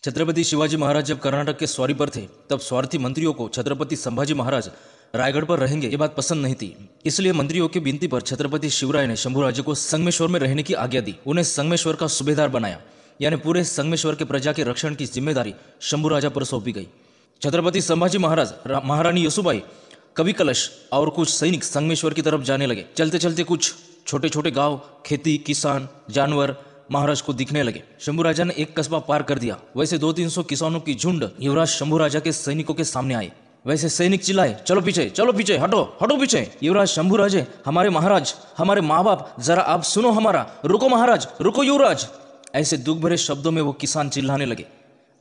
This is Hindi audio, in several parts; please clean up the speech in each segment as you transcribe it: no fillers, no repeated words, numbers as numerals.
छत्रपति शिवाजी महाराज जब कर्नाटक के स्वारी पर थे तब स्वार्थी मंत्रियों को छत्रपति संभाजी महाराज रायगढ़ पर रहेंगे ये बात पसंद नहीं थी। इसलिए मंत्रियों की विनती पर छत्रपति शिवराय ने शंभुराजे को संगमेश्वर में रहने की आज्ञा दी। उन्हें संगमेश्वर का सूबेदार बनाया, यानी पूरे संगमेश्वर के प्रजा के रक्षण की जिम्मेदारी शंभुराजा पर सौंपी गई। छत्रपति संभाजी महाराज, महारानी यसुबाई, कवि कलश और कुछ सैनिक संगमेश्वर की तरफ जाने लगे। चलते चलते कुछ छोटे छोटे गांव, खेती, किसान, जानवर महाराज को दिखने लगे। शंभुराजा ने एक कस्बा पार कर दिया। वैसे 200-300 किसानों की झुंड युवराज शंभुराजा के सैनिकों के सामने आए। वैसे सैनिक चिल्लाए, चलो पीछे, हटो हटो पीछे। युवराज शंभुराजे, हमारे महाराज, हमारे माँ बाप, जरा आप सुनो हमारा, रुको महाराज, रुको युवराज। ऐसे दुख भरे शब्दों में वो किसान चिल्लाने लगे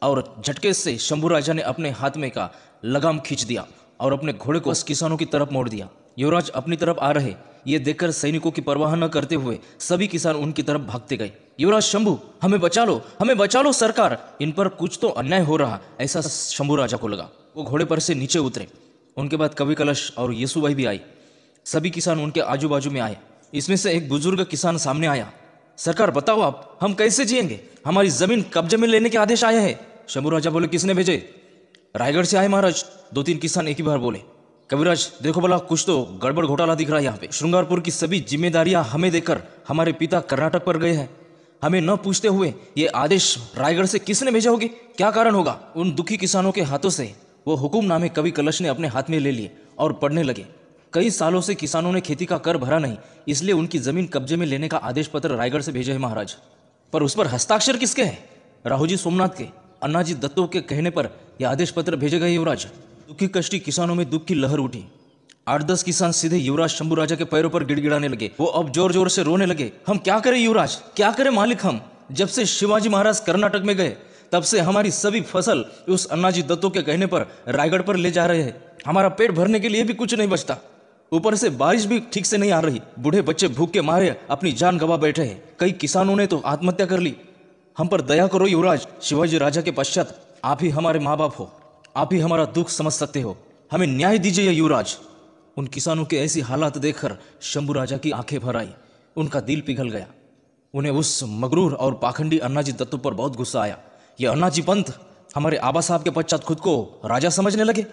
और झटके से शंभुराजा ने अपने हाथ में का लगाम खींच दिया और अपने घोड़े को उस किसानों की तरफ मोड़ दिया। युवराज अपनी तरफ आ रहे ये देखकर सैनिकों की परवाह न करते हुए सभी किसान उनकी तरफ भागते गए। युवराज शंभू, हमें बचा लो सरकार, इन पर कुछ तो अन्याय हो रहा, ऐसा शंभुराजा को लगा। वो घोड़े पर से नीचे उतरे। उनके बाद कवि कलश और यसुबाई भी आई। सभी किसान उनके आजू बाजू में आए। इसमें से एक बुजुर्ग किसान सामने आया, सरकार बताओ आप, हम कैसे जिएंगे? हमारी जमीन कब्जे में लेने के आदेश आए हैं। शंभुराजा बोले, किसने भेजे? रायगढ़ से आए महाराज। 2-3 किसान एक ही बार बोले। कविराज, देखो भला, कुछ तो गड़बड़ घोटाला दिख रहा है यहाँ पे। श्रृंगारपुर की सभी जिम्मेदारियां हमें देकर हमारे पिता कर्नाटक पर गए हैं। हमें न पूछते हुए ये आदेश रायगढ़ से किसने भेजा होगी? क्या कारण होगा? उन दुखी किसानों के हाथों से वो हुकुमनामे कवि कलश ने अपने हाथ में ले लिए और पढ़ने लगे। कई सालों से किसानों ने खेती का कर भरा नहीं, इसलिए उनकी जमीन कब्जे में लेने का आदेश पत्र रायगढ़ से भेजा है महाराज। पर उस पर हस्ताक्षर किसके हैं? राहुजी सोमनाथ के, अन्नाजी दत्तों के कहने पर यह आदेश पत्र भेजे गए युवराज। दुखी कष्टी किसानों में दुख की लहर उठी। 8-10 किसान सीधे युवराज शंभुराजा के पैरों पर गिड़गिड़ाने लगे। वो अब जोर जोर से रोने लगे। हम क्या करें युवराज, क्या करें मालिक? हम जब से शिवाजी महाराज कर्नाटक में गए तब से हमारी सभी फसल उस अन्नाजी दत्तों के कहने पर रायगढ़ पर ले जा रहे हैं। हमारा पेट भरने के लिए भी कुछ नहीं बचता, ऊपर से बारिश भी ठीक से नहीं आ रही। बूढ़े बच्चे भूख के मारे अपनी जान गंवा बैठे हैं। कई किसानों ने तो आत्महत्या कर ली। हम पर दया करो युवराज। शिवाजी राजा के पश्चात आप ही हमारे माँ बाप हो, आप ही हमारा दुख समझ सकते हो, हमें न्याय दीजिए युवराज। उन किसानों के ऐसी हालात देखकर शंभुराजा की आंखें भर आई। उनका दिल पिघल गया। उन्हें उस मगरूर और पाखंडी अन्नाजी दत्तों पर बहुत गुस्सा आया। ये अन्नाजी पंत हमारे आबा साहब के पश्चात खुद को राजा समझने लगे।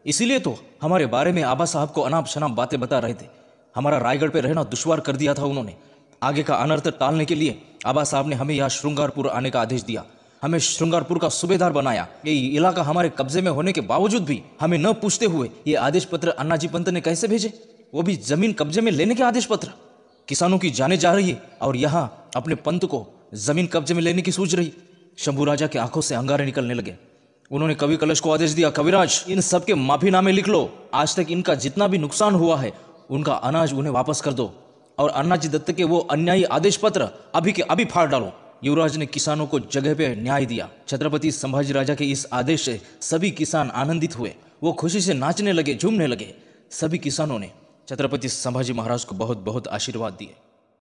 इसीलिए तो हमारे बारे में आबा साहब को अनाप शनाप बातें बता रहे थे। हमारा रायगढ़ पे रहना दुश्वार कर दिया था उन्होंने। आगे का अनर्थ टालने के लिए आबा साहब ने हमें यहाँ श्रृंगारपुर आने का आदेश दिया। हमें श्रृंगारपुर का सूबेदार बनाया। ये इलाका हमारे कब्जे में होने के बावजूद भी हमें न पूछते हुए ये आदेश पत्र अन्नाजी पंत ने कैसे भेजे? वो भी जमीन कब्जे में लेने के आदेश पत्र। किसानों की जाने जा रही है और यहाँ अपने पंत को जमीन कब्जे में लेने की सूझ रही। शंभुराजा के आंखों से अंगारे निकलने लगे। उन्होंने कवि कलश को आदेश दिया, कविराज, इन सब के माफीनामे लिख लो। आज तक इनका जितना भी नुकसान हुआ है उनका अनाज उन्हें वापस कर दो और अन्नाजी दत्त के वो अन्यायी आदेश पत्र अभी के अभी फाड़ डालो। युवराज ने किसानों को जगह पे न्याय दिया। छत्रपति संभाजी राजा के इस आदेश से सभी किसान आनंदित हुए। वो खुशी से नाचने लगे, झूमने लगे। सभी किसानों ने छत्रपति संभाजी महाराज को बहुत बहुत आशीर्वाद दिए।